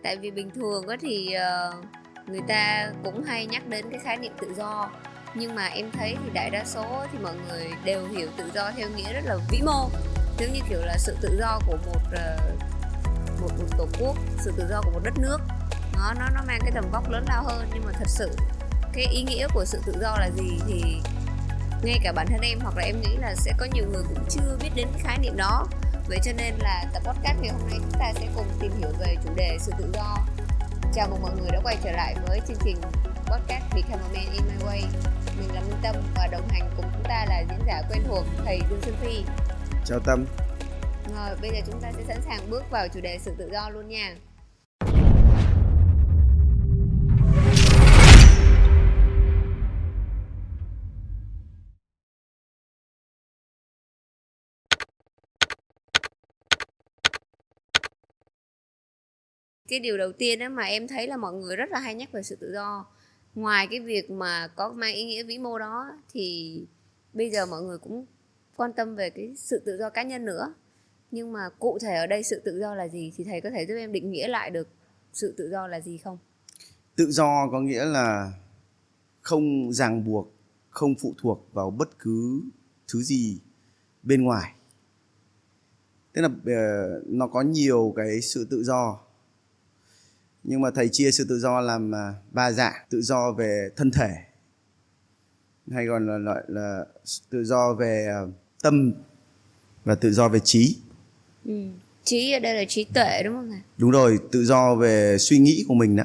Tại vì bình thường á thì người ta cũng hay nhắc đến cái khái niệm tự do, nhưng mà em thấy thì đại đa số thì mọi người đều hiểu tự do theo nghĩa rất là vĩ mô, giống như kiểu là sự tự do của một tổ quốc, sự tự do của một đất nước. Nó mang cái tầm vóc lớn lao hơn, nhưng mà thật sự cái ý nghĩa của sự tự do là gì thì ngay cả bản thân em hoặc là em nghĩ là sẽ có nhiều người cũng chưa biết đến cái khái niệm đó. Vậy cho nên là tập podcast ngày hôm nay chúng ta sẽ cùng tìm hiểu về chủ đề sự tự do. Chào mừng mọi người đã quay trở lại với chương trình podcast Become a Man in My Way. Mình là Minh Tâm và đồng hành cùng chúng ta là diễn giả quen thuộc thầy Dương Xuân Phi. Chào Tâm. Rồi bây giờ chúng ta sẽ sẵn sàng bước vào chủ đề sự tự do luôn nha. Cái điều đầu tiên đó mà em thấy là mọi người rất là hay nhắc về sự tự do, ngoài cái việc mà có mang ý nghĩa vĩ mô đó, thì bây giờ mọi người cũng quan tâm về cái sự tự do cá nhân nữa. Nhưng mà cụ thể ở đây sự tự do là gì thì thầy có thể giúp em định nghĩa lại được sự tự do là gì không? Tự do có nghĩa là không ràng buộc, không phụ thuộc vào bất cứ thứ gì bên ngoài. Tức là nó có nhiều cái sự tự do. Nhưng mà thầy chia sự tự do làm 3 dạng. Tự do về thân thể, hay còn là tự do về tâm, và tự do về trí. Trí ở đây là trí tuệ đúng không thầy? Đúng rồi, tự do về suy nghĩ của mình đó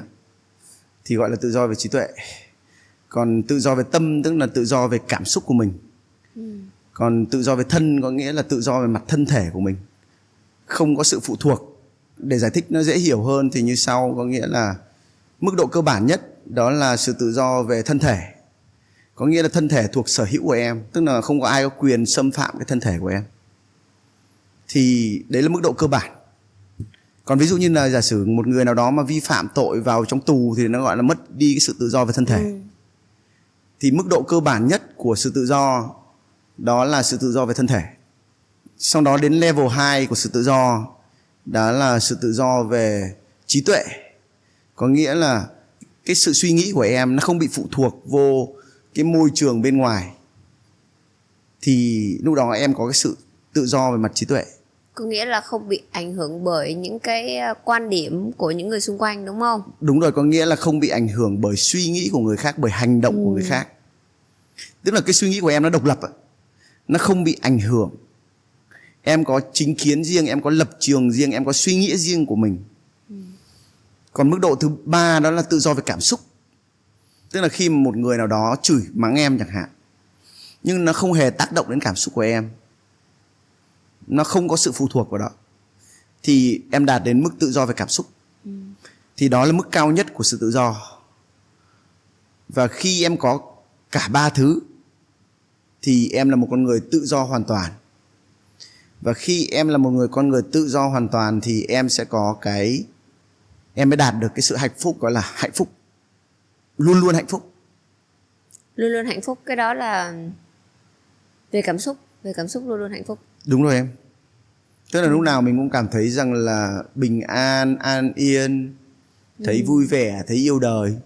thì gọi là tự do về trí tuệ. Còn tự do về tâm tức là tự do về cảm xúc của mình. Còn tự do về thân có nghĩa là tự do về mặt thân thể của mình, không có sự phụ thuộc. Để giải thích nó dễ hiểu hơn thì như sau, có nghĩa là mức độ cơ bản nhất đó là sự tự do về thân thể. Có nghĩa là thân thể thuộc sở hữu của em, tức là không có ai có quyền xâm phạm cái thân thể của em. Thì đấy là mức độ cơ bản. Còn ví dụ như là giả sử một người nào đó mà vi phạm tội vào trong tù thì nó gọi là mất đi cái sự tự do về thân thể. Thì mức độ cơ bản nhất của sự tự do đó là sự tự do về thân thể. Sau đó đến level 2 của sự tự do, đó là sự tự do về trí tuệ. Có nghĩa là cái sự suy nghĩ của em nó không bị phụ thuộc vô cái môi trường bên ngoài. Thì lúc đó em có cái sự tự do về mặt trí tuệ. Có nghĩa là không bị ảnh hưởng bởi những cái quan điểm của những người xung quanh đúng không? Đúng rồi, có nghĩa là không bị ảnh hưởng bởi suy nghĩ của người khác, bởi hành động của người khác. Tức là cái suy nghĩ của em nó độc lập, nó không bị ảnh hưởng. Em có chính kiến riêng, em có lập trường riêng, em có suy nghĩ riêng của mình. Còn mức độ thứ 3 đó là tự do về cảm xúc. Tức là khi một người nào đó chửi mắng em chẳng hạn, nhưng nó không hề tác động đến cảm xúc của em, nó không có sự phụ thuộc vào đó, thì em đạt đến mức tự do về cảm xúc. Thì đó là mức cao nhất của sự tự do. Và khi em có cả 3 thứ thì em là một con người tự do hoàn toàn. Và khi em là một con người tự do hoàn toàn thì em sẽ có em mới đạt được cái sự hạnh phúc, gọi là hạnh phúc, luôn luôn hạnh phúc. Luôn luôn hạnh phúc, cái đó là về cảm xúc luôn luôn hạnh phúc. Đúng rồi em. Tức là lúc nào mình cũng cảm thấy rằng là bình an, an yên, thấy vui vẻ, thấy yêu đời.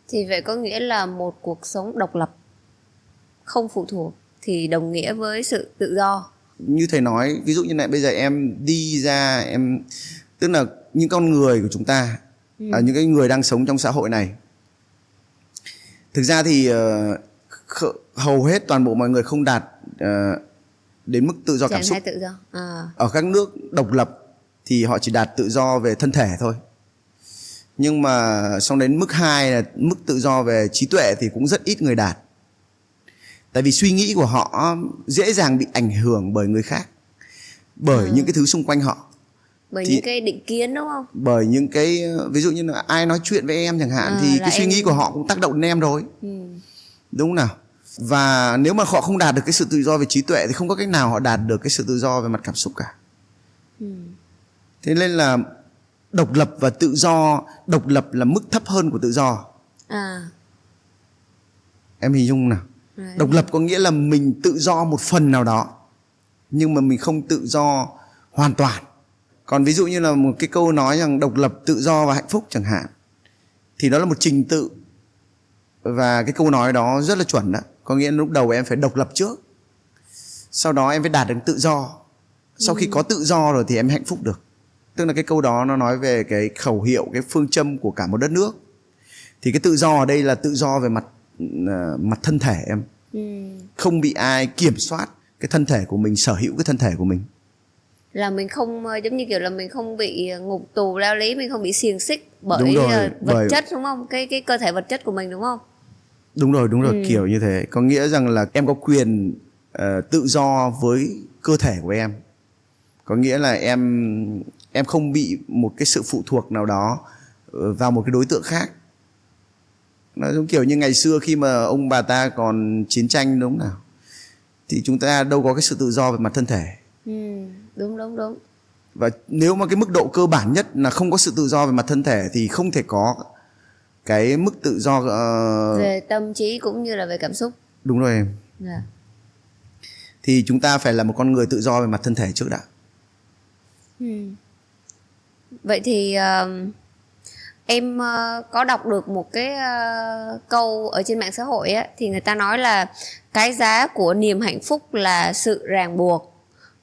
Thì vậy có nghĩa là một cuộc sống độc lập, không phụ thuộc thì đồng nghĩa với sự tự do. Như thầy nói, ví dụ như này, bây giờ em đi ra, tức là những con người của chúng ta, những cái người đang sống trong xã hội này, thực ra thì hầu hết toàn bộ mọi người không đạt đến mức tự do cảm xúc. Tự do. Ở các nước độc lập thì họ chỉ đạt tự do về thân thể thôi. Nhưng mà xong đến mức 2 là mức tự do về trí tuệ thì cũng rất ít người đạt. Tại vì suy nghĩ của họ dễ dàng bị ảnh hưởng bởi người khác, bởi những cái thứ xung quanh họ, bởi những cái định kiến đúng không? Bởi những cái ví dụ như là ai nói chuyện với em chẳng hạn thì cái suy nghĩ của họ cũng tác động đến em rồi. Đúng không nào? Và nếu mà họ không đạt được cái sự tự do về trí tuệ thì không có cách nào họ đạt được cái sự tự do về mặt cảm xúc cả. Thế nên là độc lập và tự do, độc lập là mức thấp hơn của tự do. Em hình dung nào? Độc lập có nghĩa là mình tự do một phần nào đó, nhưng mà mình không tự do hoàn toàn. Còn ví dụ như là một cái câu nói rằng độc lập, tự do và hạnh phúc chẳng hạn, thì đó là một trình tự. Và cái câu nói đó rất là chuẩn đó. Có nghĩa là lúc đầu em phải độc lập trước, sau đó em phải đạt được tự do. Sau khi có tự do rồi thì em hạnh phúc được. Tức là cái câu đó nó nói về cái khẩu hiệu, cái phương châm của cả một đất nước. Thì cái tự do ở đây là tự do về mặt thân thể em. Không bị ai kiểm soát cái thân thể của mình, sở hữu cái thân thể của mình. Là mình không giống như kiểu là mình không bị ngục tù lao lý, mình không bị xiềng xích bởi Đúng rồi, vật chất, đúng không? Cái cơ thể vật chất của mình, đúng không? Đúng rồi, kiểu như thế. Có nghĩa rằng là em có quyền tự do với cơ thể của em. Có nghĩa là em không bị một cái sự phụ thuộc nào đó vào một cái đối tượng khác. Nó giống kiểu như ngày xưa khi mà ông bà ta còn chiến tranh, đúng nào, thì chúng ta đâu có cái sự tự do về mặt thân thể. Đúng. Và nếu mà cái mức độ cơ bản nhất là không có sự tự do về mặt thân thể thì không thể có cái mức tự do về tâm trí cũng như là về cảm xúc. Đúng rồi em. Yeah. Thì chúng ta phải là một con người tự do về mặt thân thể trước đã. Vậy thì em có đọc được một cái câu ở trên mạng xã hội á, thì người ta nói là cái giá của niềm hạnh phúc là sự ràng buộc,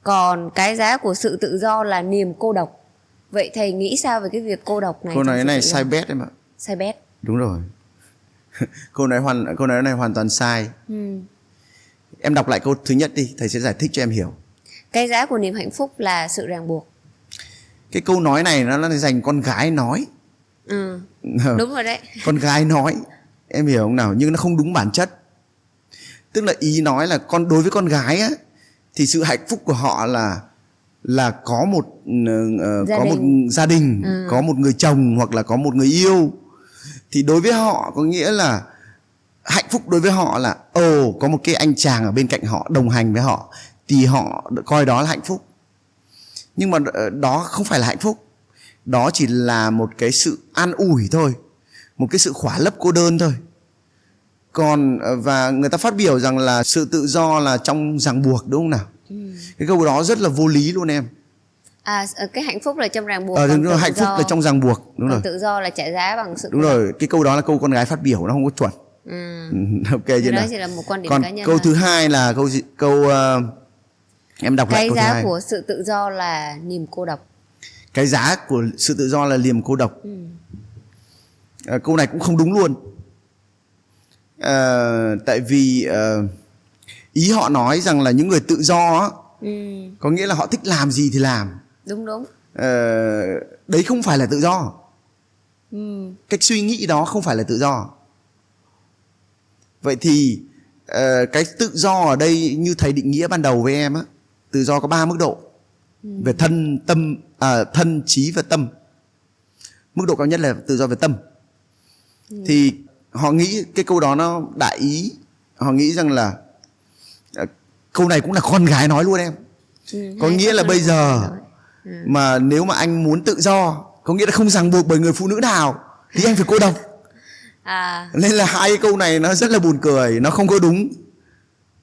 còn cái giá của sự tự do là niềm cô độc. Vậy thầy nghĩ sao về cái việc cô độc này? Câu nói này sai bét em ạ. Sai bét. Đúng rồi. Câu nói này hoàn toàn sai. Em đọc lại câu thứ nhất đi, thầy sẽ giải thích cho em hiểu. Cái giá của niềm hạnh phúc là sự ràng buộc. Cái câu nói này nó là dành con gái nói. Đúng rồi đấy. Con gái nói, em hiểu không nào? Nhưng nó không đúng bản chất. Tức là ý nói là đối với con gái á, thì sự hạnh phúc của họ là có một gia đình, có một người chồng hoặc là có một người yêu. Thì đối với họ có nghĩa là hạnh phúc đối với họ là có một cái anh chàng ở bên cạnh họ, đồng hành với họ, thì họ coi đó là hạnh phúc. Nhưng mà đó không phải là hạnh phúc. Đó chỉ là một cái sự an ủi thôi, một cái sự khỏa lấp cô đơn thôi. Còn và người ta phát biểu rằng là sự tự do là trong ràng buộc, đúng không nào? Cái câu đó rất là vô lý luôn em. Cái hạnh phúc là trong ràng buộc. Đúng rồi, hạnh phúc là trong ràng buộc, đúng rồi. Tự do là trả giá bằng sự. Đúng rồi, cái câu đó là câu con gái phát biểu, nó không có chuẩn. Ok chưa nào? Đó chỉ là một quan điểm còn cá nhân. Câu thứ hai là câu em đọc lại câu thứ hai. Cái giá của sự tự do là niềm cô độc. Cái giá của sự tự do là niềm cô độc. Câu này cũng không đúng luôn. Tại vì ý họ nói rằng là những người tự do á, có nghĩa là họ thích làm gì thì làm. Đúng. Đấy không phải là tự do. Cách suy nghĩ đó không phải là tự do. Vậy thì cái tự do ở đây như thầy định nghĩa ban đầu với em á, tự do có 3 mức độ. Về thân, trí và tâm. Mức độ cao nhất là tự do về tâm. Thì họ nghĩ cái câu đó nó đại ý. Họ nghĩ rằng là câu này cũng là con gái nói luôn em. Có nghĩa là bây giờ mà nếu mà anh muốn tự do, có nghĩa là không ràng buộc bởi người phụ nữ nào, thì anh phải cô độc. Nên là hai cái câu này nó rất là buồn cười, nó không có đúng.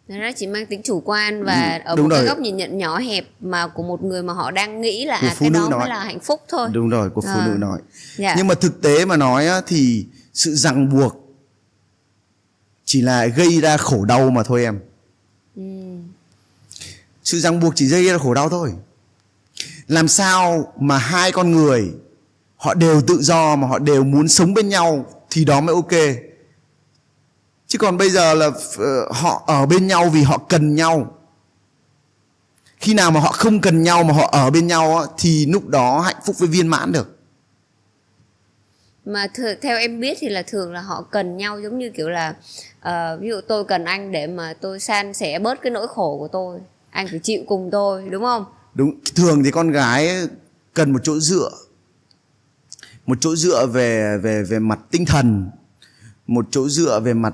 Nó chỉ mang tính chủ quan và ở một cái góc nhìn nhận nhỏ hẹp mà của một người mà họ đang nghĩ là cái đó mới là hạnh phúc thôi. Đúng rồi, của phụ nữ nói. Nhưng mà thực tế mà nói á, thì sự ràng buộc chỉ là gây ra khổ đau mà thôi em. Sự ràng buộc chỉ gây ra khổ đau thôi. Làm sao mà hai con người họ đều tự do mà họ đều muốn sống bên nhau thì đó mới ok. Chứ còn bây giờ là họ ở bên nhau vì họ cần nhau. Khi nào mà họ không cần nhau mà họ ở bên nhau thì lúc đó hạnh phúc với viên mãn được. Mà theo em biết thì là thường là họ cần nhau giống như kiểu là ví dụ tôi cần anh để mà tôi san sẻ bớt cái nỗi khổ của tôi, anh phải chịu cùng tôi, đúng không? Đúng, thường thì con gái cần một chỗ dựa. Một chỗ dựa về mặt tinh thần, một chỗ dựa về mặt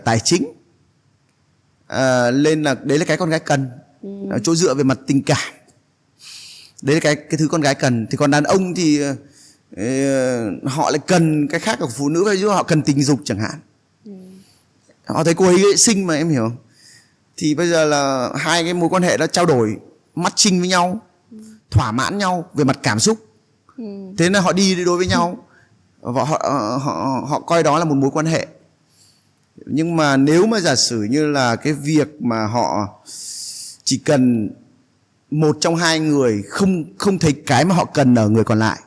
tài chính. Nên là đấy là cái con gái cần. Chỗ dựa về mặt tình cảm. Đấy là cái thứ con gái cần. Thì còn đàn ông thì họ lại cần cái khác của phụ nữ. Ví dụ họ cần tình dục chẳng hạn. Họ thấy cô ấy xinh mà, em hiểu không? Thì bây giờ là hai cái mối quan hệ đó trao đổi matching với nhau thỏa mãn nhau về mặt cảm xúc. Thế nên họ đi đối với nhau, họ coi đó là một mối quan hệ. Nhưng mà nếu mà giả sử như là cái việc mà họ chỉ cần một trong hai người không thấy cái mà họ cần ở người còn lại,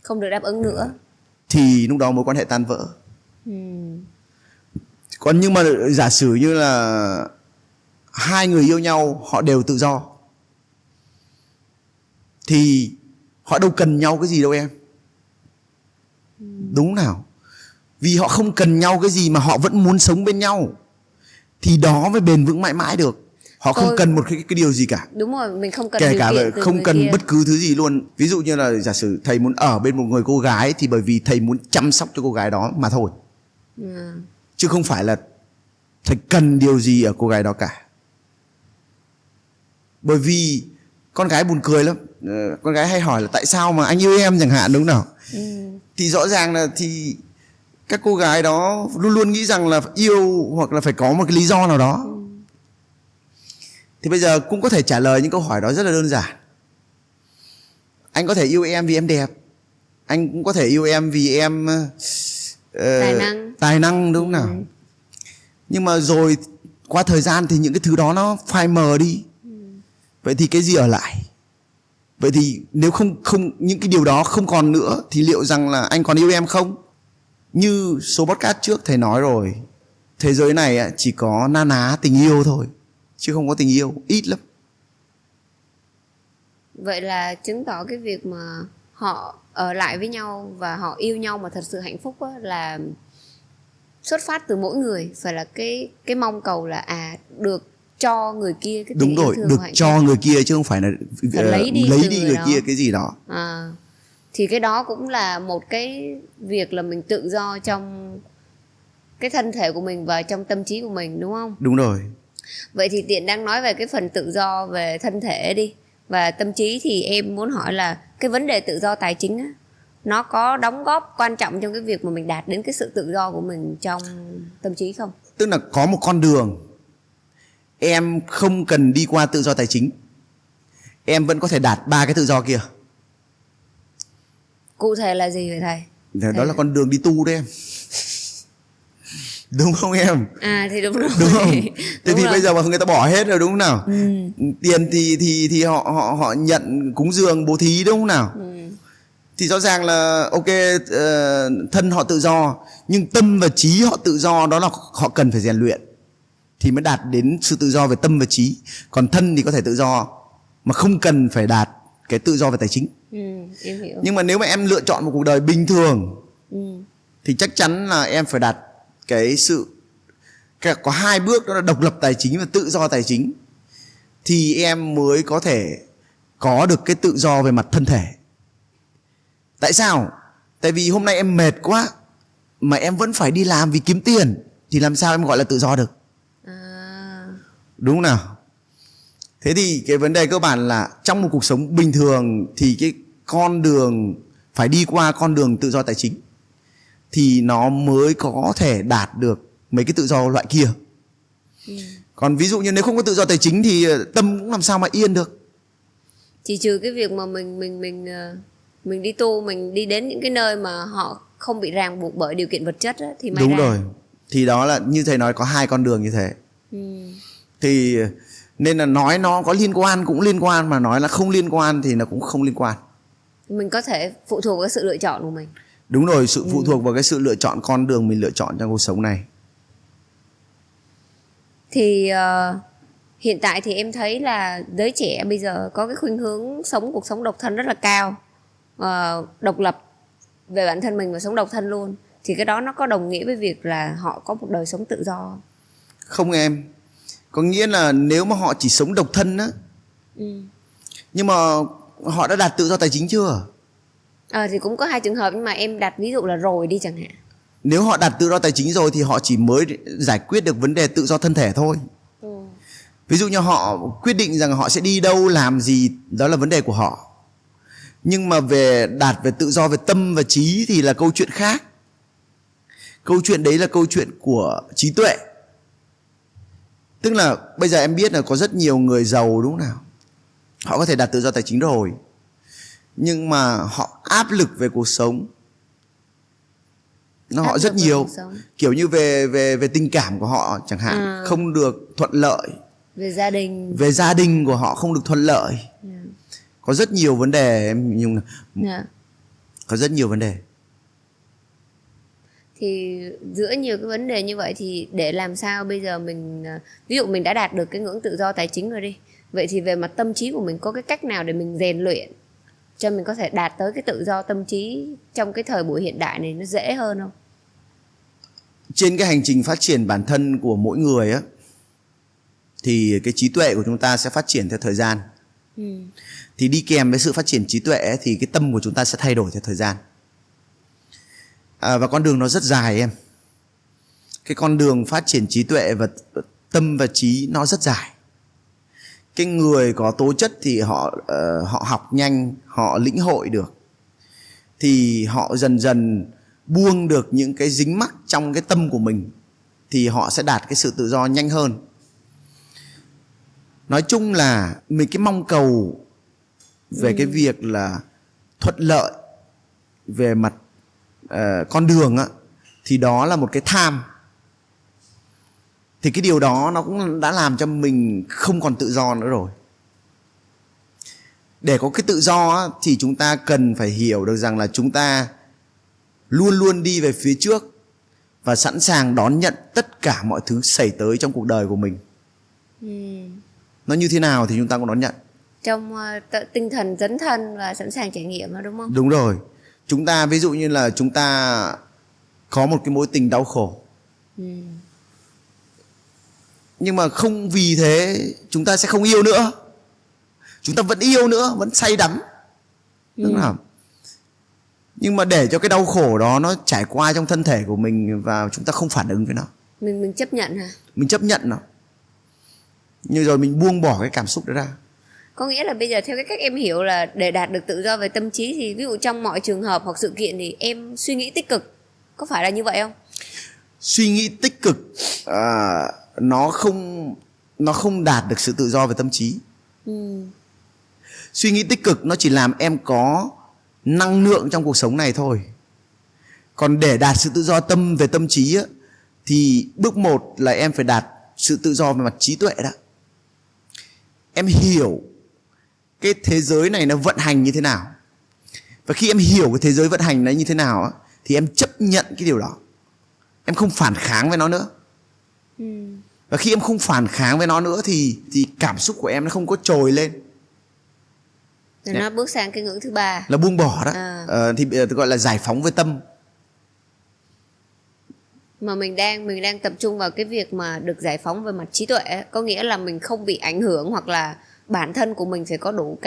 không được đáp ứng nữa, thì lúc đó mối quan hệ tan vỡ. Còn nhưng mà giả sử như là hai người yêu nhau, họ đều tự do, thì họ đâu cần nhau cái gì đâu em. Đúng nào? Vì họ không cần nhau cái gì mà họ vẫn muốn sống bên nhau, thì đó mới bền vững mãi mãi được. Họ không cần một cái điều gì cả. Đúng rồi, mình không cần kể điều cả kiện từ không người cần kia. bất cứ thứ gì luôn. Ví dụ như là giả sử thầy muốn ở bên một người cô gái thì bởi vì thầy muốn chăm sóc cho cô gái đó mà thôi. Chứ không phải là thầy cần điều gì ở cô gái đó cả. Bởi vì con gái buồn cười lắm. Con gái hay hỏi là tại sao mà anh yêu em chẳng hạn, đúng nào? Thì rõ ràng là thì các cô gái đó luôn luôn nghĩ rằng là yêu hoặc là phải có một cái lý do nào đó. Thì bây giờ cũng có thể trả lời những câu hỏi đó rất là đơn giản. Anh có thể yêu em vì em đẹp. Anh cũng có thể yêu em vì em tài năng, đúng không nào? Nhưng mà rồi qua thời gian thì những cái thứ đó nó phai mờ đi. Vậy thì cái gì ở lại? Vậy thì nếu không những cái điều đó không còn nữa thì liệu rằng là anh còn yêu em không? Như số podcast trước thầy nói rồi, thế giới này chỉ có na ná tình yêu thôi, chứ không có tình yêu, ít lắm. Vậy là chứng tỏ cái việc mà họ ở lại với nhau và họ yêu nhau mà thật sự hạnh phúc á, là xuất phát từ mỗi người. Phải là cái mong cầu là được cho người kia cái tình đúng rồi, yêu thương, được cho phúc. Người kia chứ không phải là lấy đi người đó. Kia cái gì đó. Thì cái đó cũng là một cái việc là mình tự do trong cái thân thể của mình và trong tâm trí của mình, đúng không? Đúng rồi. Vậy thì Tiện đang nói về cái phần tự do về thân thể đi và tâm trí, thì em muốn hỏi là cái vấn đề tự do tài chính á, nó có đóng góp quan trọng trong cái việc mà mình đạt đến cái sự tự do của mình trong tâm trí không? Tức là có một con đường em không cần đi qua tự do tài chính, em vẫn có thể đạt 3 cái tự do kia. Cụ thể là gì vậy thầy? Đó là con đường đi tu đấy em. Đúng không em? Thì đúng rồi. Đúng không? Thế thì bây giờ mà người ta bỏ hết rồi, đúng không nào? Tiền thì họ nhận cúng dường bố thí, đúng không nào? Thì rõ ràng là ok, thân họ tự do, nhưng tâm và trí họ tự do, đó là họ cần phải rèn luyện thì mới đạt đến sự tự do về tâm và trí. Còn thân thì có thể tự do mà không cần phải đạt cái tự do về tài chính. Em hiểu. Nhưng mà nếu mà em lựa chọn một cuộc đời bình thường thì chắc chắn là em phải đạt cái sự có 2 bước, đó là độc lập tài chính và tự do tài chính, thì em mới có thể có được cái tự do về mặt thân thể. Tại sao? Tại vì hôm nay em mệt quá mà em vẫn phải đi làm vì kiếm tiền, thì làm sao em gọi là tự do được? Đúng không nào? Thế thì cái vấn đề cơ bản là trong một cuộc sống bình thường thì cái con đường phải đi qua con đường tự do tài chính thì nó mới có thể đạt được mấy cái tự do loại kia. Còn ví dụ như nếu không có tự do tài chính thì tâm cũng làm sao mà yên được. Chỉ trừ cái việc mà mình đi tu, mình đi đến những cái nơi mà họ không bị ràng buộc bởi điều kiện vật chất á, thì may đúng ra. Rồi. Thì đó là như thầy nói, có 2 con đường như thế. Thì nên là nói nó có liên quan cũng liên quan, mà nói là không liên quan thì nó cũng không liên quan. Mình có thể phụ thuộc vào cái sự lựa chọn của mình. Đúng rồi, sự phụ thuộc vào cái sự lựa chọn, con đường mình lựa chọn trong cuộc sống này. Thì hiện tại thì em thấy là giới trẻ bây giờ có cái khuynh hướng sống cuộc sống độc thân rất là cao, độc lập về bản thân mình và sống độc thân luôn. Thì cái đó nó có đồng nghĩa với việc là họ có một đời sống tự do? Không em. Có nghĩa là nếu mà họ chỉ sống độc thân á, nhưng mà họ đã đạt tự do tài chính chưa? Thì cũng có 2 trường hợp, nhưng mà em đặt ví dụ là rồi đi chẳng hạn. Nếu họ đạt tự do tài chính rồi thì họ chỉ mới giải quyết được vấn đề tự do thân thể thôi. Ví dụ như họ quyết định rằng họ sẽ đi đâu, làm gì, đó là vấn đề của họ. Nhưng mà đạt về tự do về tâm và trí thì là câu chuyện khác. Câu chuyện đấy là câu chuyện của trí tuệ. Tức là bây giờ em biết là có rất nhiều người giàu, đúng không nào? họ có thể đạt tự do tài chính rồi, nhưng mà họ áp lực về cuộc sống, nó họ rất nhiều, kiểu như về tình cảm của họ chẳng hạn, không được thuận lợi, về gia đình của họ không được thuận lợi. Có rất nhiều vấn đề em Nhung. Có rất nhiều vấn đề. Thì giữa nhiều cái vấn đề như vậy thì để làm sao bây giờ mình, ví dụ mình đã đạt được cái ngưỡng tự do tài chính rồi đi, vậy thì về mặt tâm trí của mình có cái cách nào để mình rèn luyện cho mình có thể đạt tới cái tự do tâm trí trong cái thời buổi hiện đại này nó dễ hơn không? Trên cái hành trình phát triển bản thân của mỗi người á, thì cái trí tuệ của chúng ta sẽ phát triển theo thời gian. Thì đi kèm với sự phát triển trí tuệ ấy, thì cái tâm của chúng ta sẽ thay đổi theo thời gian. Và con đường nó rất dài em. Cái con đường phát triển trí tuệ và tâm và trí nó rất dài. Cái người có tố chất thì họ học nhanh, họ lĩnh hội được, thì họ dần dần buông được những cái dính mắc trong cái tâm của mình, thì họ sẽ đạt cái sự tự do nhanh hơn. Nói chung là mình cái mong cầu về cái việc là thuận lợi về mặt con đường á, thì đó là một cái tham. Thì cái điều đó nó cũng đã làm cho mình không còn tự do nữa rồi. Để có cái tự do á, thì chúng ta cần phải hiểu được rằng là chúng ta luôn luôn đi về phía trước và sẵn sàng đón nhận tất cả mọi thứ xảy tới trong cuộc đời của mình. Nó như thế nào thì chúng ta cũng đón nhận. Trong tinh thần dấn thân và sẵn sàng trải nghiệm đó, đúng không? Đúng rồi. Chúng ta ví dụ như là chúng ta có một cái mối tình đau khổ, nhưng mà không vì thế chúng ta sẽ không yêu nữa. Chúng ta vẫn yêu nữa, vẫn say đắm. Nhưng mà để cho cái đau khổ đó nó trải qua trong thân thể của mình và chúng ta không phản ứng với nó. Mình chấp nhận hả? Mình chấp nhận nó. Nhưng rồi mình buông bỏ cái cảm xúc đó ra. Có nghĩa là bây giờ theo cái cách em hiểu là để đạt được tự do về tâm trí thì ví dụ trong mọi trường hợp hoặc sự kiện thì em suy nghĩ tích cực. Có phải là như vậy không? Suy nghĩ tích cực nó không đạt được sự tự do về tâm trí. Suy nghĩ tích cực nó chỉ làm em có năng lượng trong cuộc sống này thôi. Còn để đạt sự tự do về tâm trí á, thì bước 1 là em phải đạt sự tự do về mặt trí tuệ đó. Em hiểu cái thế giới này nó vận hành như thế nào. Và khi em hiểu cái thế giới vận hành nó như thế nào á, thì em chấp nhận cái điều đó. Em không phản kháng với nó nữa. Và khi em không phản kháng với nó nữa thì cảm xúc của em nó không có trồi lên. Rồi nó bước sang cái ngưỡng thứ 3 là buông bỏ đó. Thì gọi là giải phóng với tâm. Mà mình đang tập trung vào cái việc mà được giải phóng về mặt trí tuệ, có nghĩa là mình không bị ảnh hưởng, hoặc là bản thân của mình phải có đủ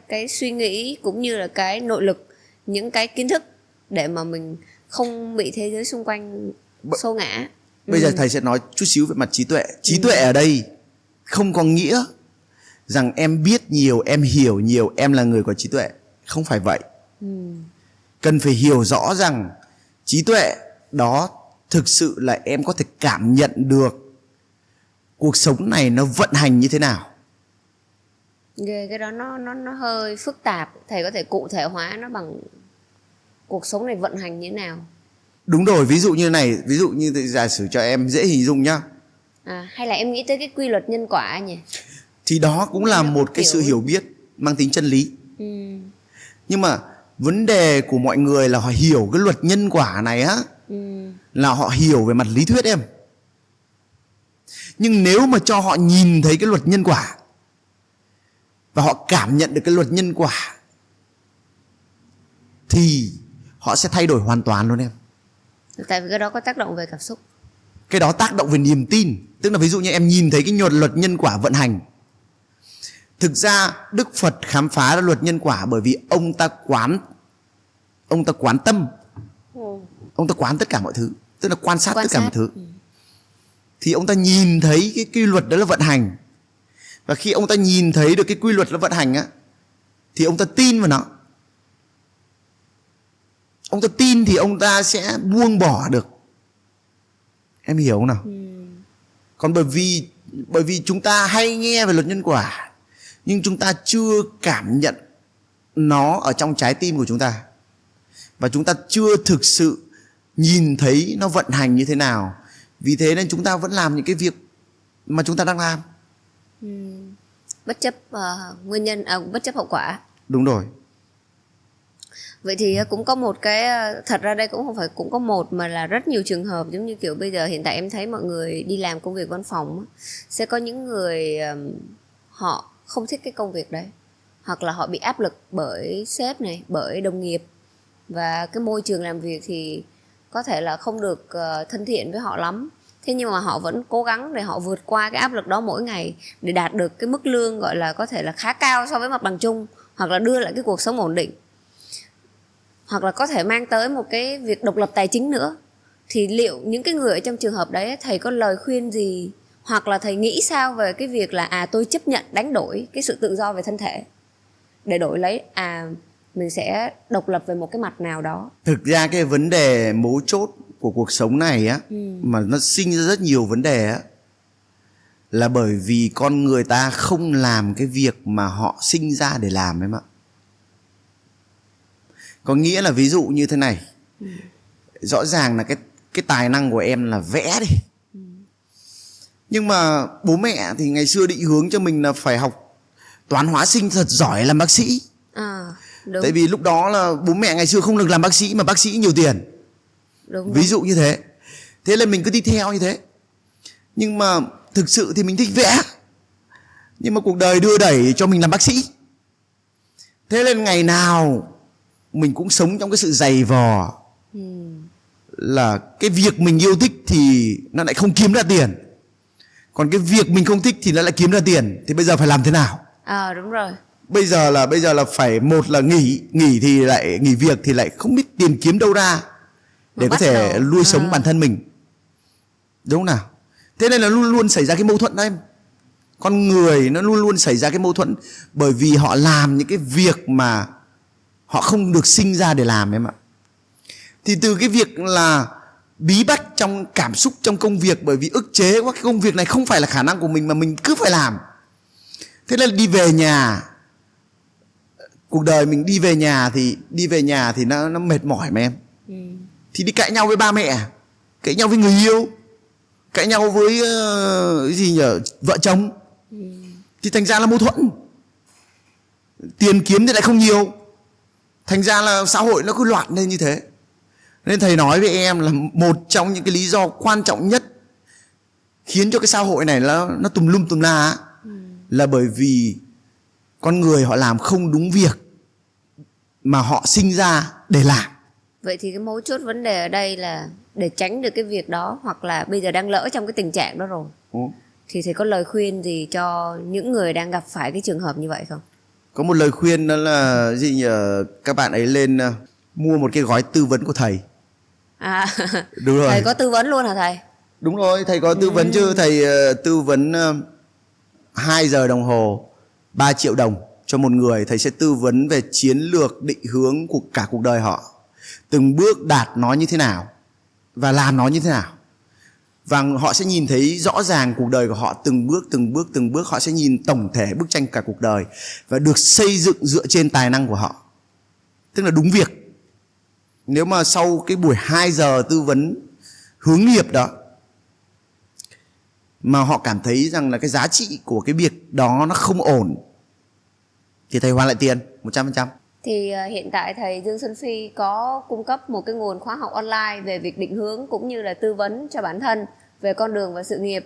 cái suy nghĩ cũng như là cái nội lực, những cái kiến thức để mà mình không bị thế giới xung quanh xô ngã. Bây giờ thầy sẽ nói chút xíu về mặt trí tuệ. Trí tuệ ở đây không có nghĩa rằng em biết nhiều, em hiểu nhiều, em là người có trí tuệ. Không phải vậy. Cần phải hiểu rõ rằng trí tuệ đó thực sự là em có thể cảm nhận được cuộc sống này nó vận hành như thế nào. Cái đó nó hơi phức tạp. Thầy có thể cụ thể hóa nó bằng cuộc sống này vận hành như thế nào. Đúng rồi, ví dụ như này, ví dụ như giả sử cho em dễ hình dung nhá. Hay là em nghĩ tới cái quy luật nhân quả nhỉ? Thì đó cũng là một cái sự hiểu biết mang tính chân lý. Nhưng mà vấn đề của mọi người là họ hiểu cái luật nhân quả này á, là họ hiểu về mặt lý thuyết em. Nhưng nếu mà cho họ nhìn thấy cái luật nhân quả và họ cảm nhận được cái luật nhân quả thì họ sẽ thay đổi hoàn toàn luôn em. Tại vì cái đó có tác động về cảm xúc. Cái đó tác động về niềm tin. Tức là ví dụ như em nhìn thấy cái luật nhân quả vận hành. Thực ra Đức Phật khám phá ra luật nhân quả bởi vì ông ta quán tâm. Ông ta quán tất cả mọi thứ. Tức là quan sát tất cả mọi thứ. Thì ông ta nhìn thấy cái quy luật đó là vận hành. Và khi ông ta nhìn thấy được cái quy luật nó vận hành á, thì ông ta tin vào nó. Ông ta tin thì ông ta sẽ buông bỏ được. Em hiểu không nào? Còn bởi vì chúng ta hay nghe về luật nhân quả, nhưng chúng ta chưa cảm nhận nó ở trong trái tim của chúng ta, và chúng ta chưa thực sự nhìn thấy nó vận hành như thế nào. Vì thế nên chúng ta vẫn làm những cái việc mà chúng ta đang làm, bất chấp nguyên nhân, bất chấp hậu quả. đúng rồi. Vậy thì cũng có một cái, thật ra đây cũng không phải cũng có một mà là rất nhiều trường hợp. Giống như kiểu bây giờ hiện tại em thấy mọi người đi làm công việc văn phòng, sẽ có những người họ không thích cái công việc đấy, hoặc là họ bị áp lực bởi sếp này, bởi đồng nghiệp, và cái môi trường làm việc thì có thể là không được thân thiện với họ lắm. Thế nhưng mà họ vẫn cố gắng để họ vượt qua cái áp lực đó mỗi ngày, để đạt được cái mức lương gọi là có thể là khá cao so với mặt bằng chung, hoặc là đưa lại cái cuộc sống ổn định, hoặc là có thể mang tới một cái việc độc lập tài chính nữa. Thì liệu những cái người ở trong trường hợp đấy, thầy có lời khuyên gì, hoặc là thầy nghĩ sao về cái việc là tôi chấp nhận đánh đổi cái sự tự do về thân thể để đổi lấy mình sẽ độc lập về một cái mặt nào đó? Thực ra cái vấn đề mấu chốt của cuộc sống này á, mà nó sinh ra rất nhiều vấn đề á, là bởi vì con người ta không làm cái việc mà họ sinh ra để làm em ạ. Có nghĩa là ví dụ như thế này, rõ ràng là cái tài năng của em là vẽ đi, nhưng mà bố mẹ thì ngày xưa định hướng cho mình là phải học toán hóa sinh thật giỏi làm bác sĩ. Đúng. Tại vì lúc đó là bố mẹ ngày xưa không được làm bác sĩ, mà bác sĩ nhiều tiền. Đúng. Ví dụ như thế. Thế là mình cứ đi theo như thế. Nhưng mà thực sự thì mình thích vẽ, nhưng mà cuộc đời đưa đẩy cho mình làm bác sĩ. Thế nên ngày nào mình cũng sống trong cái sự dày vò, là cái việc mình yêu thích thì nó lại không kiếm ra tiền, còn cái việc mình không thích thì nó lại kiếm ra tiền. Thì bây giờ phải làm thế nào? Đúng rồi. Bây giờ là phải, một là nghỉ thì lại nghỉ việc thì lại không biết tiền kiếm đâu ra để có thể nuôi sống bản thân mình, đúng không nào? Thế nên là luôn luôn xảy ra cái mâu thuẫn đó em. Con người nó luôn luôn xảy ra cái mâu thuẫn, bởi vì họ làm những cái việc mà họ không được sinh ra để làm em ạ. Thì từ cái việc là bí bách trong cảm xúc trong công việc, bởi vì ức chế quá, cái công việc này không phải là khả năng của mình mà mình cứ phải làm. Thế nên là đi về nhà, cuộc đời mình đi về nhà thì nó mệt mỏi mà em. Thì đi cãi nhau với ba mẹ, cãi nhau với người yêu, cãi nhau với vợ chồng, thì thành ra là mâu thuẫn. Tiền kiếm thì lại không nhiều, thành ra là xã hội nó cứ loạn lên như thế. Nên thầy nói với em là một trong những cái lý do quan trọng nhất khiến cho cái xã hội này nó tùm lum tùm la là bởi vì con người họ làm không đúng việc mà họ sinh ra để làm. Vậy thì cái mấu chốt vấn đề ở đây là để tránh được cái việc đó, hoặc là bây giờ đang lỡ trong cái tình trạng đó rồi, thì thầy có lời khuyên gì cho những người đang gặp phải cái trường hợp như vậy không? Có một lời khuyên, đó là các bạn ấy lên mua một cái gói tư vấn của thầy. Đúng rồi. Thầy có tư vấn luôn hả thầy? Đúng rồi, thầy có tư vấn chứ. Thầy tư vấn 2 giờ đồng hồ, 3 triệu đồng cho một người. Thầy sẽ tư vấn về chiến lược định hướng của cả cuộc đời họ, từng bước đạt nó như thế nào và làm nó như thế nào. Và họ sẽ nhìn thấy rõ ràng cuộc đời của họ từng bước họ sẽ nhìn tổng thể bức tranh cả cuộc đời, và được xây dựng dựa trên tài năng của họ, tức là đúng việc. Nếu mà sau cái buổi 2 giờ tư vấn hướng nghiệp đó mà họ cảm thấy rằng là cái giá trị của cái việc đó nó không ổn, thì thầy hoàn lại tiền 100%. Thì hiện tại thầy Dương Xuân Phi có cung cấp một cái nguồn khóa học online về việc định hướng cũng như là tư vấn cho bản thân về con đường và sự nghiệp.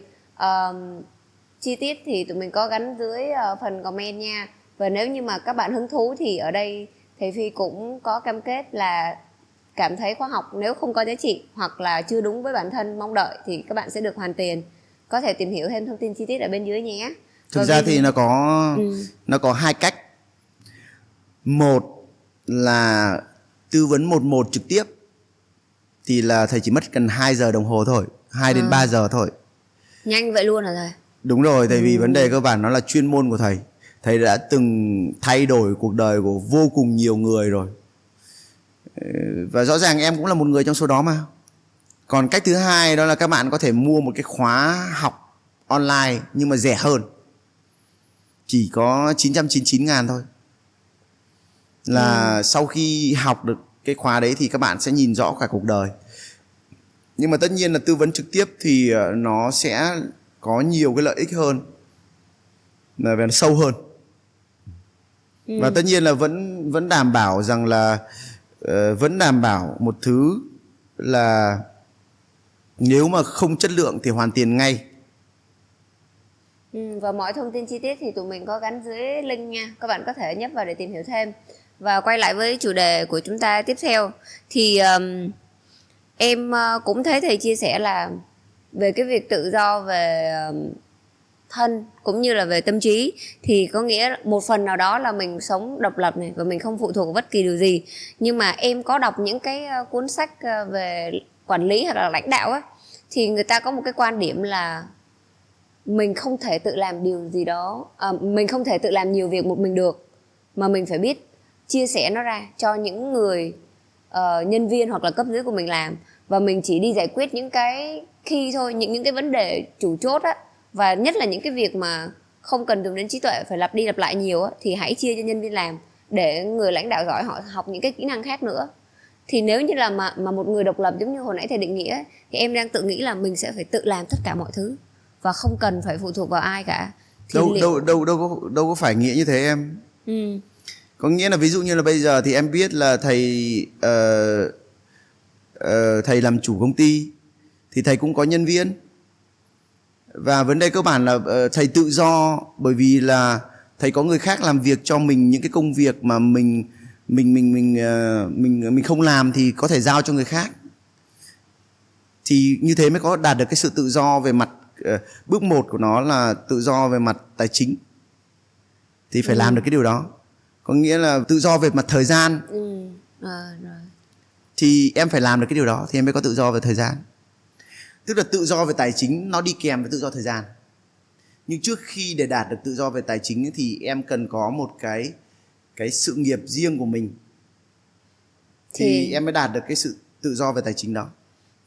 Chi tiết thì tụi mình có gắn dưới phần comment nha. Và nếu như mà các bạn hứng thú thì ở đây thầy Phi cũng có cam kết là cảm thấy khóa học nếu không có giá trị hoặc là chưa đúng với bản thân mong đợi thì các bạn sẽ được hoàn tiền. Có thể tìm hiểu thêm thông tin chi tiết ở bên dưới nhé. Thực ra thì nó có 2 cách. Một là tư vấn 1-1 trực tiếp, thì là thầy chỉ mất cần 2 giờ đồng hồ thôi, 2 đến 3 giờ thôi. Nhanh vậy luôn hả thầy? Đúng rồi, tại vì vấn đề cơ bản nó là chuyên môn của thầy. Thầy đã từng thay đổi cuộc đời của vô cùng nhiều người rồi, và rõ ràng em cũng là một người trong số đó mà. Còn cách thứ hai đó là các bạn có thể mua một cái khóa học online nhưng mà rẻ hơn. chỉ có 999.000 thôi. Là sau khi học được cái khóa đấy thì các bạn sẽ nhìn rõ cả cuộc đời. Nhưng mà tất nhiên là tư vấn trực tiếp thì nó sẽ có nhiều cái lợi ích hơn, là về nó sâu hơn. Và tất nhiên là vẫn đảm bảo rằng là vẫn đảm bảo một thứ là nếu mà không chất lượng thì hoàn tiền ngay. Và mọi thông tin chi tiết thì tụi mình có gắn dưới link nha. Các bạn có thể nhấp vào để tìm hiểu thêm. Và quay lại với chủ đề của chúng ta tiếp theo. Thì em cũng thấy thầy chia sẻ là về cái việc tự do về thân cũng như là về tâm trí, thì có nghĩa một phần nào đó là mình sống độc lập này và mình không phụ thuộc vào bất kỳ điều gì. Nhưng mà em có đọc những cái cuốn sách về quản lý hoặc là lãnh đạo á, thì người ta có một cái quan điểm là mình không thể tự làm điều gì đó, mình không thể tự làm nhiều việc một mình được, mà mình phải biết chia sẻ nó ra cho những người nhân viên hoặc là cấp dưới của mình làm, và mình chỉ đi giải quyết những cái khi thôi, những cái vấn đề chủ chốt á, và nhất là những cái việc mà không cần dùng đến trí tuệ phải lặp đi lặp lại nhiều á, thì hãy chia cho nhân viên làm để người lãnh đạo giỏi họ học những cái kỹ năng khác nữa. Thì nếu như là mà một người độc lập giống như hồi nãy thầy định nghĩa ấy, thì em đang tự nghĩ là mình sẽ phải tự làm tất cả mọi thứ và không cần phải phụ thuộc vào ai cả. Thì đâu có phải nghĩa như thế em. Có nghĩa là ví dụ như là bây giờ thì em biết là thầy làm chủ công ty thì thầy cũng có nhân viên, và vấn đề cơ bản là thầy tự do bởi vì là thầy có người khác làm việc cho mình những cái công việc mà mình không làm thì có thể giao cho người khác. Thì như thế mới có đạt được cái sự tự do về mặt bước 1 của nó là tự do về mặt tài chính. Thì phải làm được cái điều đó. Có nghĩa là tự do về mặt thời gian. Rồi. Thì em phải làm được cái điều đó thì em mới có tự do về thời gian. Tức là tự do về tài chính nó đi kèm với tự do thời gian. Nhưng trước khi để đạt được tự do về tài chính thì em cần có một cái sự nghiệp riêng của mình. Thì em mới đạt được cái sự tự do về tài chính đó.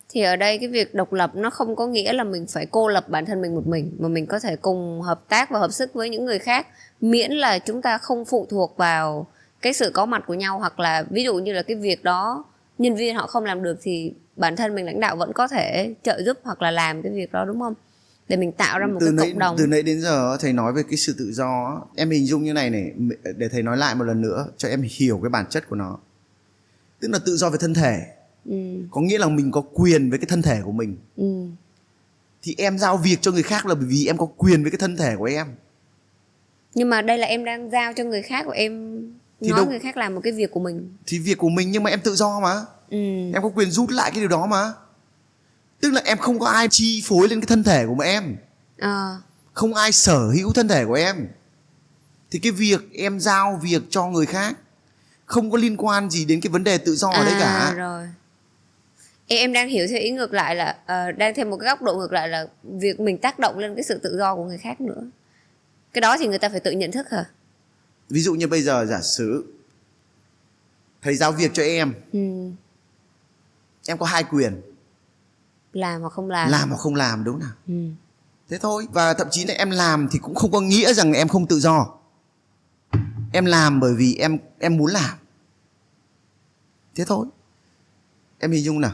Thì ở đây cái việc độc lập nó không có nghĩa là mình phải cô lập bản thân mình một mình, mà mình có thể cùng hợp tác và hợp sức với những người khác, miễn là chúng ta không phụ thuộc vào cái sự có mặt của nhau. Hoặc là ví dụ như là cái việc đó nhân viên họ không làm được thì bản thân mình lãnh đạo vẫn có thể trợ giúp hoặc là làm cái việc đó, đúng không? Để mình tạo ra một cái cộng đồng. Từ nãy đến giờ thầy nói về cái sự tự do, em hình dung như này để thầy nói lại một lần nữa cho em hiểu cái bản chất của nó. Tức là tự do về thân thể. Có nghĩa là mình có quyền với cái thân thể của mình. Thì em giao việc cho người khác là bởi vì em có quyền với cái thân thể của em. Nhưng mà đây là em đang giao cho người khác, của em thì nói người khác làm một cái việc của mình. Thì việc của mình nhưng mà em tự do mà. Em có quyền rút lại cái điều đó mà. Tức là em không có ai chi phối lên cái thân thể của em. Không ai sở hữu thân thể của em. Thì cái việc em giao việc cho người khác không có liên quan gì đến cái vấn đề tự do ở đấy cả. Rồi. Em đang hiểu theo ý ngược lại là đang thêm một cái góc độ ngược lại là việc mình tác động lên cái sự tự do của người khác nữa. Cái đó thì người ta phải tự nhận thức hả? Ví dụ như bây giờ giả sử thầy giao việc cho em. Em có 2 quyền. Làm hoặc không làm. Làm hoặc không làm, đúng nào? Thế thôi. Và thậm chí là em làm thì cũng không có nghĩa rằng em không tự do. Em làm bởi vì em muốn làm. Thế thôi. Em hình dung nào?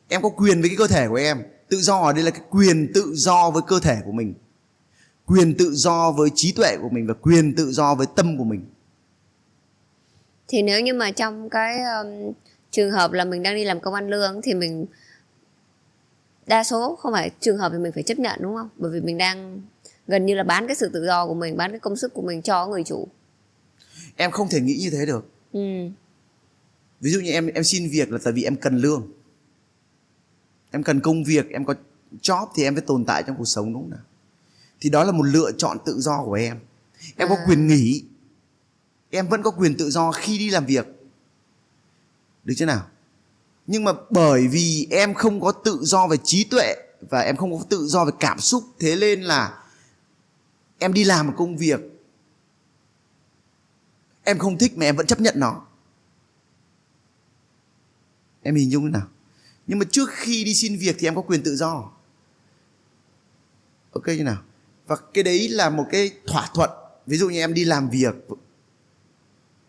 Em có quyền với cái cơ thể của em. Tự do ở đây là cái quyền tự do với cơ thể của mình, quyền tự do với trí tuệ của mình và quyền tự do với tâm của mình. Thì nếu như mà trong cái trường hợp là mình đang đi làm công ăn lương thì mình đa số không phải trường hợp thì mình phải chấp nhận, đúng không? Bởi vì mình đang gần như là bán cái sự tự do của mình, bán cái công sức của mình cho người chủ. Em không thể nghĩ như thế được. Ví dụ như em xin việc là tại vì em cần lương, em cần công việc, em có job thì em phải tồn tại trong cuộc sống, đúng không nào? Thì đó là một lựa chọn tự do của em. Em có quyền nghỉ, em vẫn có quyền tự do khi đi làm việc, được chưa nào? Nhưng mà bởi vì em không có tự do về trí tuệ và em không có tự do về cảm xúc, thế nên là em đi làm một công việc em không thích mà em vẫn chấp nhận nó. Em hình dung thế nào? Nhưng mà trước khi đi xin việc thì em có quyền tự do. Ok chưa nào? Và cái đấy là một cái thỏa thuận. Ví dụ như em đi làm việc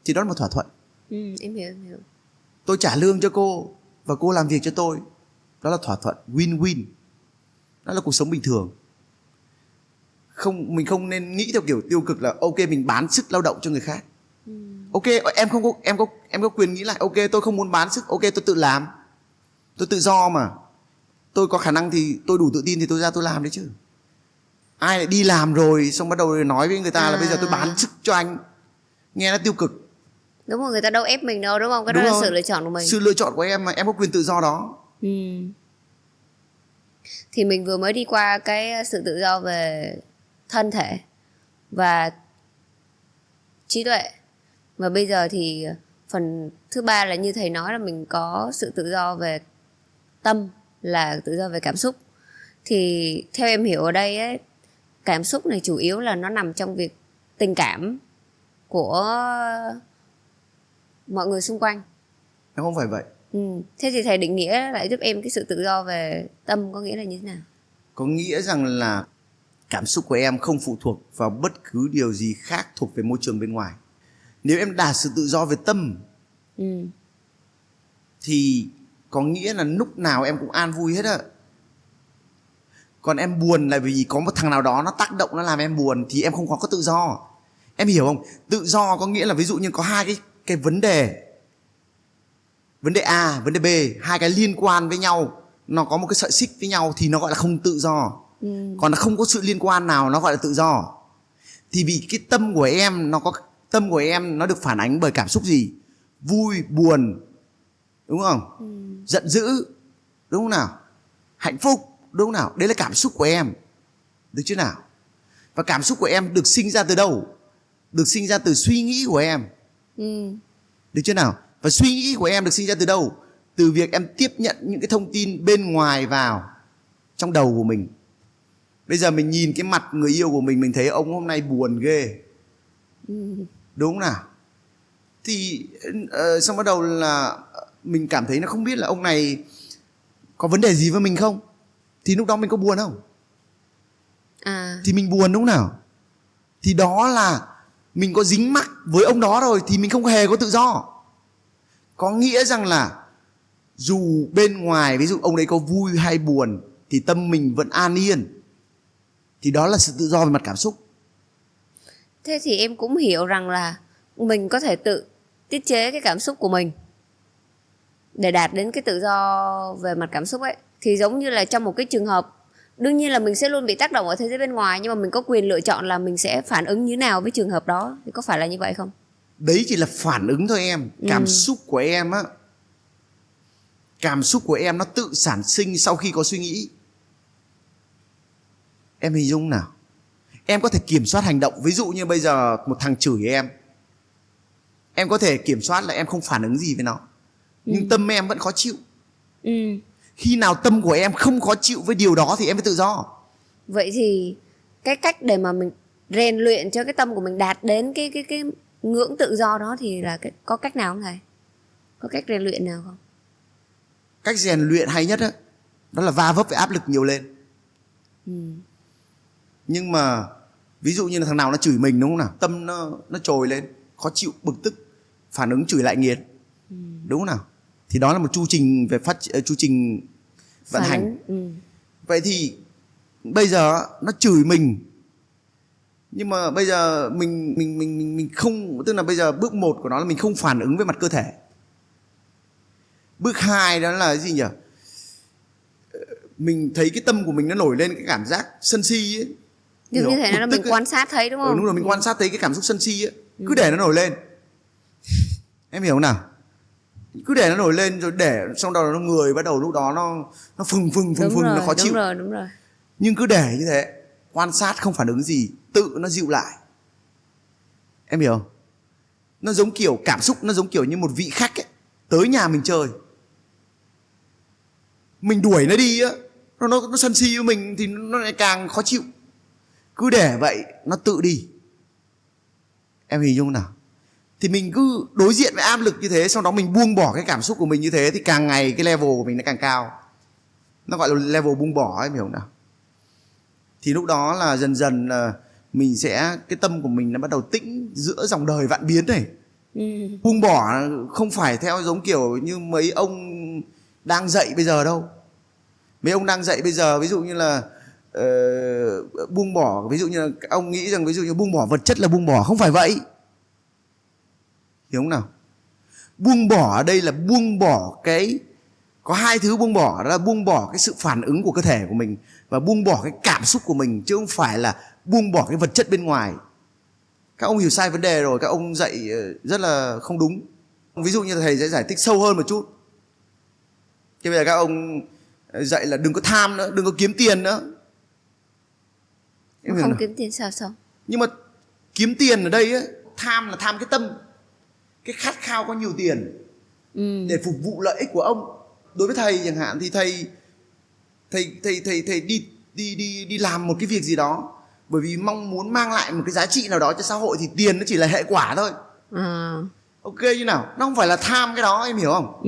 thì đó là một thỏa thuận. Em hiểu. Tôi trả lương cho cô và cô làm việc cho tôi, đó là thỏa thuận win-win. Đó là cuộc sống bình thường. Mình không nên nghĩ theo kiểu tiêu cực là ok mình bán sức lao động cho người khác. Ok, em có quyền nghĩ lại ok tôi không muốn bán sức, ok tôi tự làm. Tôi tự do mà. Tôi có khả năng thì tôi đủ tự tin thì tôi ra tôi làm đấy chứ. Ai lại đi làm rồi xong bắt đầu nói với người ta là bây giờ tôi bán sức cho anh. Nghe nó tiêu cực. Đúng rồi, người ta đâu ép mình đâu đúng không? Cái đó là sự lựa chọn của mình. Sự lựa chọn của em mà, em có quyền tự do đó. Thì mình vừa mới đi qua cái sự tự do về thân thể và trí tuệ. Và bây giờ thì phần thứ ba là như thầy nói là mình có sự tự do về tâm, là tự do về cảm xúc. Thì theo em hiểu ở đây ấy, cảm xúc này chủ yếu là nó nằm trong việc tình cảm của mọi người xung quanh. Em không phải vậy. Thế thì thầy định nghĩa lại giúp em cái sự tự do về tâm có nghĩa là như thế nào? Có nghĩa rằng là cảm xúc của em không phụ thuộc vào bất cứ điều gì khác thuộc về môi trường bên ngoài. Nếu em đạt sự tự do về tâm thì có nghĩa là lúc nào em cũng an vui hết á. Còn em buồn là vì có một thằng nào đó nó tác động nó làm em buồn thì em không có tự do. Em hiểu không? Tự do có nghĩa là ví dụ như có hai cái vấn đề. Vấn đề A, vấn đề B, hai cái liên quan với nhau, nó có một cái sợi xích với nhau thì nó gọi là không tự do. Còn nó không có sự liên quan nào nó gọi là tự do. Thì vì cái tâm của em nó được phản ánh bởi cảm xúc gì? Vui, buồn, đúng không? Giận dữ, đúng không nào? Hạnh phúc, đúng không nào? Đấy là cảm xúc của em. Được chưa nào? Và cảm xúc của em được sinh ra từ đâu? Được sinh ra từ suy nghĩ của em. Được chưa nào? Và suy nghĩ của em được sinh ra từ đâu? Từ việc em tiếp nhận những cái thông tin bên ngoài vào trong đầu của mình. Bây giờ mình nhìn cái mặt người yêu của mình thấy ông hôm nay buồn ghê. Đúng không nào? Thì xong bắt đầu là mình cảm thấy nó không biết là ông này có vấn đề gì với mình không. Thì lúc đó mình có buồn không? Thì mình buồn đúng không nào? Thì đó là mình có dính mắc với ông đó rồi thì mình không hề có tự do. Có nghĩa rằng là dù bên ngoài ví dụ ông đấy có vui hay buồn thì tâm mình vẫn an yên. Thì đó là sự tự do về mặt cảm xúc. Thế thì em cũng hiểu rằng là mình có thể tự tiết chế cái cảm xúc của mình để đạt đến cái tự do về mặt cảm xúc ấy. Thì giống như là trong một cái trường hợp, đương nhiên là mình sẽ luôn bị tác động ở thế giới bên ngoài, nhưng mà mình có quyền lựa chọn là mình sẽ phản ứng như nào với trường hợp đó. Thì có phải là như vậy không? Đấy chỉ là phản ứng thôi em. Cảm xúc của em á, cảm xúc của em nó tự sản sinh sau khi có suy nghĩ. Em hình dung nào? Em có thể kiểm soát hành động. Ví dụ như bây giờ một thằng chửi em có thể kiểm soát là em không phản ứng gì với nó. Nhưng tâm em vẫn khó chịu. Khi nào tâm của em không khó chịu với điều đó thì em mới tự do. Vậy thì cái cách để mà mình rèn luyện cho cái tâm của mình đạt đến cái ngưỡng tự do đó thì là có cách nào không thầy? Có cách rèn luyện nào không? Cách rèn luyện hay nhất đó là va vấp với áp lực nhiều lên. Nhưng mà ví dụ như là thằng nào nó chửi mình đúng không nào? Tâm nó trồi lên, khó chịu, bực tức, phản ứng chửi lại nghiền. Đúng không nào? Thì đó là một chu trình vận hành. Vậy thì bây giờ nó chửi mình, nhưng mà bây giờ mình không, tức là bây giờ bước 1 của nó là mình không phản ứng với mặt cơ thể. Bước 2 đó là cái gì nhỉ? Mình thấy cái tâm của mình nó nổi lên cái cảm giác sân si ấy. Như thế là mình quan sát thấy đúng không? Đúng rồi, mình quan sát thấy cái cảm xúc sân si ấy. Cứ để nó nổi lên. Em hiểu không nào? Cứ để nó nổi lên rồi để xong đó nó người bắt đầu lúc đó nó phừng nó khó chịu. Đúng rồi. Nhưng cứ để như thế, quan sát không phản ứng gì, tự nó dịu lại. Em hiểu không? Nó giống kiểu cảm xúc, nó giống kiểu như một vị khách ấy, tới nhà mình chơi. Mình đuổi nó đi á, nó sân si với mình thì nó lại càng khó chịu. Cứ để vậy, nó tự đi. Em hình dung nào? Thì mình cứ đối diện với áp lực như thế, sau đó mình buông bỏ cái cảm xúc của mình như thế thì càng ngày cái level của mình nó càng cao. Nó gọi là level buông bỏ, em hiểu không nào? thì lúc đó là dần dần là mình sẽ, cái tâm của mình nó bắt đầu tĩnh giữa dòng đời vạn biến này. Buông bỏ không phải theo giống kiểu như mấy ông đang dạy bây giờ đâu. Mấy ông đang dạy bây giờ ví dụ như là buông bỏ, ví dụ như là ông nghĩ rằng ví dụ như buông bỏ vật chất là buông bỏ, không phải vậy. Hiểu không nào? Buông bỏ ở đây là buông bỏ cái, có hai thứ buông bỏ, đó là buông bỏ cái sự phản ứng của cơ thể của mình và buông bỏ cái cảm xúc của mình, chứ không phải là buông bỏ cái vật chất bên ngoài. Các ông hiểu sai vấn đề rồi, các ông dạy rất là không đúng. Ví dụ như thầy sẽ giải thích sâu hơn một chút. Thế bây giờ các ông dạy là đừng có tham nữa, đừng có kiếm tiền nữa. Em không kiếm tiền sao? Nhưng mà kiếm tiền ở đây ấy, tham là tham cái tâm, cái khát khao có nhiều tiền để phục vụ lợi ích của ông. Đối với thầy chẳng hạn thì thầy đi làm một cái việc gì đó bởi vì mong muốn mang lại một cái giá trị nào đó cho xã hội, thì tiền nó chỉ là hệ quả thôi. Ok chứ nào? Nó không phải là tham cái đó, em hiểu không?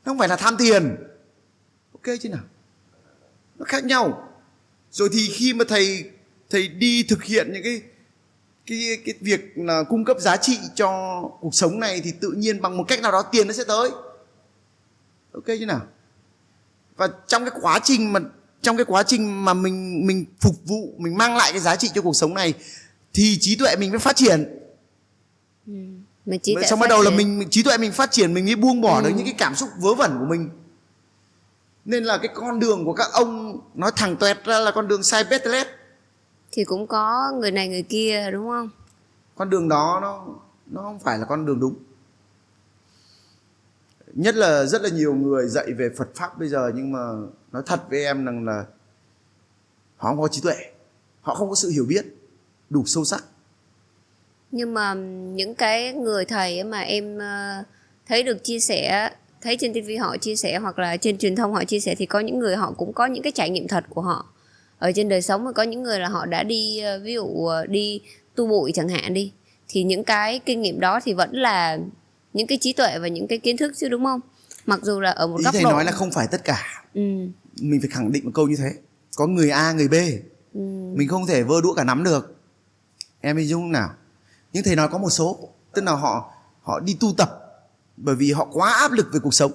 Nó không phải là tham tiền. Ok chứ nào? Nó khác nhau. Rồi thì khi mà thầy đi thực hiện những cái việc là cung cấp giá trị cho cuộc sống này, thì tự nhiên bằng một cách nào đó tiền nó sẽ tới. Ok chứ nào? Và trong cái quá trình mà mình phục vụ, mình mang lại cái giá trị cho cuộc sống này, thì trí tuệ mình mới phát triển. Xong bắt đầu là trí tuệ mình phát triển, mình mới buông bỏ được những cái cảm xúc vớ vẩn của mình. Nên là cái con đường của các ông nói thẳng toẹt ra là con đường sai bét lét. Thì cũng có người này người kia đúng không? Con đường đó nó không phải là con đường đúng. Nhất là rất là nhiều người dạy về Phật Pháp bây giờ, nhưng mà nói thật với em rằng là họ không có trí tuệ, họ không có sự hiểu biết đủ sâu sắc. Nhưng mà những cái người thầy mà em thấy được chia sẻ, thấy trên TV họ chia sẻ hoặc là trên truyền thông họ chia sẻ, thì có những người họ cũng có những cái trải nghiệm thật của họ ở trên đời sống. Có những người là họ đã đi, ví dụ đi tu bụi chẳng hạn đi, thì những cái kinh nghiệm đó thì vẫn là những cái trí tuệ và những cái kiến thức chứ, đúng không? Mặc dù là ở một góc độ. Ý thầy nói là không phải tất cả. Mình phải khẳng định một câu như thế. Có người A, người B. Mình không thể vơ đũa cả nắm được. Em hình dung nào? Nhưng thầy nói có một số, tức là họ đi tu tập bởi vì họ quá áp lực về cuộc sống.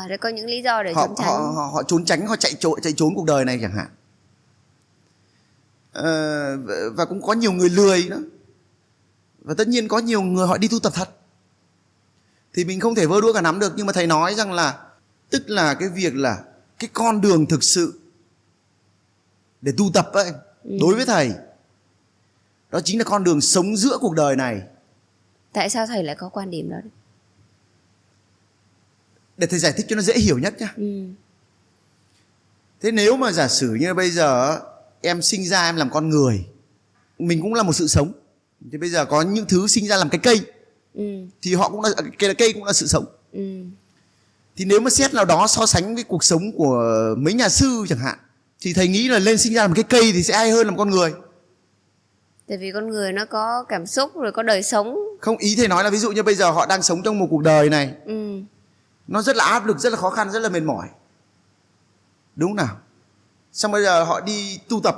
Để có những lý do để trốn tránh. Họ trốn tránh, họ chạy trốn cuộc đời này chẳng hạn. Và cũng có nhiều người lười nữa. Và tất nhiên có nhiều người họ đi tu tập thật. Thì mình không thể vơ đũa cả nắm được. Nhưng mà thầy nói rằng là, tức là cái việc là cái con đường thực sự để tu tập ấy, đối với thầy, đó chính là con đường sống giữa cuộc đời này. Tại sao thầy lại có quan điểm đó? Để thầy giải thích cho nó dễ hiểu nhất nhá. Thế nếu mà giả sử như bây giờ em sinh ra em làm con người, mình cũng là một sự sống. Thì bây giờ có những thứ sinh ra làm cái cây, thì họ cũng là, cây cũng là sự sống. Thì nếu mà xét nào đó so sánh với cuộc sống của mấy nhà sư chẳng hạn, thì thầy nghĩ là lên sinh ra làm cái cây thì sẽ hay hơn làm con người. Tại vì con người nó có cảm xúc rồi có đời sống. Không, ý thầy nói là ví dụ như bây giờ họ đang sống trong một cuộc đời này, nó rất là áp lực, rất là khó khăn, rất là mệt mỏi, đúng nào? Xong bây giờ họ đi tu tập,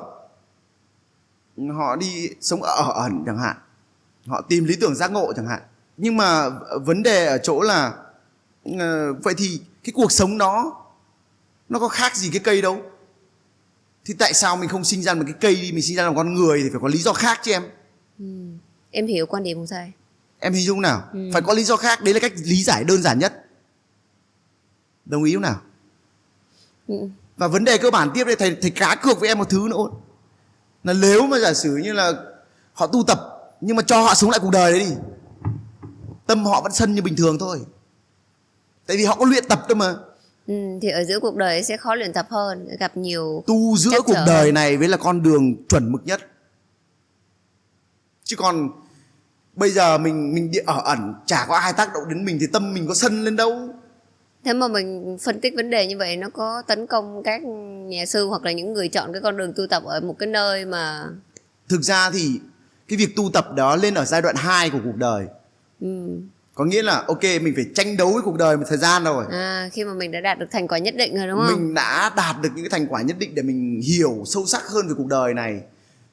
họ đi sống ở ẩn chẳng hạn, họ tìm lý tưởng giác ngộ chẳng hạn. Nhưng mà vấn đề ở chỗ là vậy thì cái cuộc sống đó nó có khác gì cái cây đâu. Thì tại sao mình không sinh ra một cái cây đi, mình sinh ra làm con người thì phải có lý do khác chứ em. Em hiểu quan điểm của thầy. Em hình dung nào? Phải có lý do khác, đấy là cách lý giải đơn giản nhất. Đồng ý không nào? Và vấn đề cơ bản tiếp đây, thầy cá cược với em một thứ nữa, là nếu mà giả sử như là họ tu tập nhưng mà cho họ sống lại cuộc đời đấy đi, tâm họ vẫn sân như bình thường thôi. Tại vì họ có luyện tập thôi mà. Thì ở giữa cuộc đời sẽ khó luyện tập hơn, gặp nhiều tu giữa cuộc đời này với là con đường chuẩn mực nhất. Chứ còn bây giờ mình đi ở ẩn, chả có ai tác động đến mình thì tâm mình có sân lên đâu. Thế mà mình phân tích vấn đề như vậy, nó có tấn công các nhà sư hoặc là những người chọn cái con đường tu tập ở một cái nơi mà... Thực ra thì cái việc tu tập đó lên ở giai đoạn 2 của cuộc đời. Có nghĩa là ok, mình phải tranh đấu với cuộc đời một thời gian rồi. Khi mà mình đã đạt được thành quả nhất định rồi đúng không? Mình đã đạt được những cái thành quả nhất định để mình hiểu sâu sắc hơn về cuộc đời này,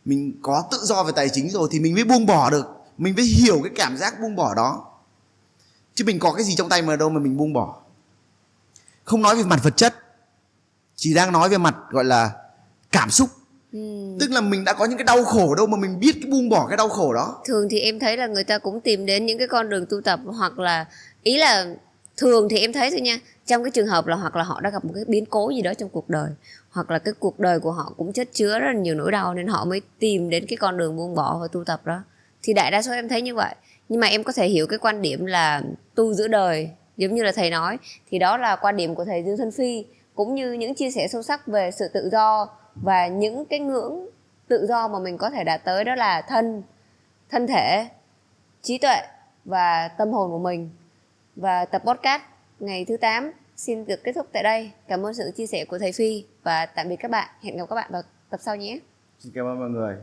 mình có tự do về tài chính rồi thì mình mới buông bỏ được. Mình mới hiểu cái cảm giác buông bỏ đó. Chứ mình có cái gì trong tay mà đâu mà mình buông bỏ. Không nói về mặt vật chất, chỉ đang nói về mặt gọi là cảm xúc. Tức là mình đã có những cái đau khổ đâu mà mình biết cái buông bỏ cái đau khổ đó. Thường thì em thấy là người ta cũng tìm đến những cái con đường tu tập, hoặc là ý là thường thì em thấy thôi nha, trong cái trường hợp là hoặc là họ đã gặp một cái biến cố gì đó trong cuộc đời, hoặc là cái cuộc đời của họ cũng chất chứa rất là nhiều nỗi đau, nên họ mới tìm đến cái con đường buông bỏ và tu tập đó. Thì đại đa số em thấy như vậy. Nhưng mà em có thể hiểu cái quan điểm là tu giữa đời, giống như là thầy nói, thì đó là quan điểm của thầy Dương Xuân Phi, cũng như những chia sẻ sâu sắc về sự tự do và những cái ngưỡng tự do mà mình có thể đạt tới, đó là thân thể, trí tuệ và tâm hồn của mình. Và tập podcast ngày thứ 8 xin được kết thúc tại đây. Cảm ơn sự chia sẻ của thầy Phi và tạm biệt các bạn. Hẹn gặp các bạn vào tập sau nhé. Xin cảm ơn mọi người.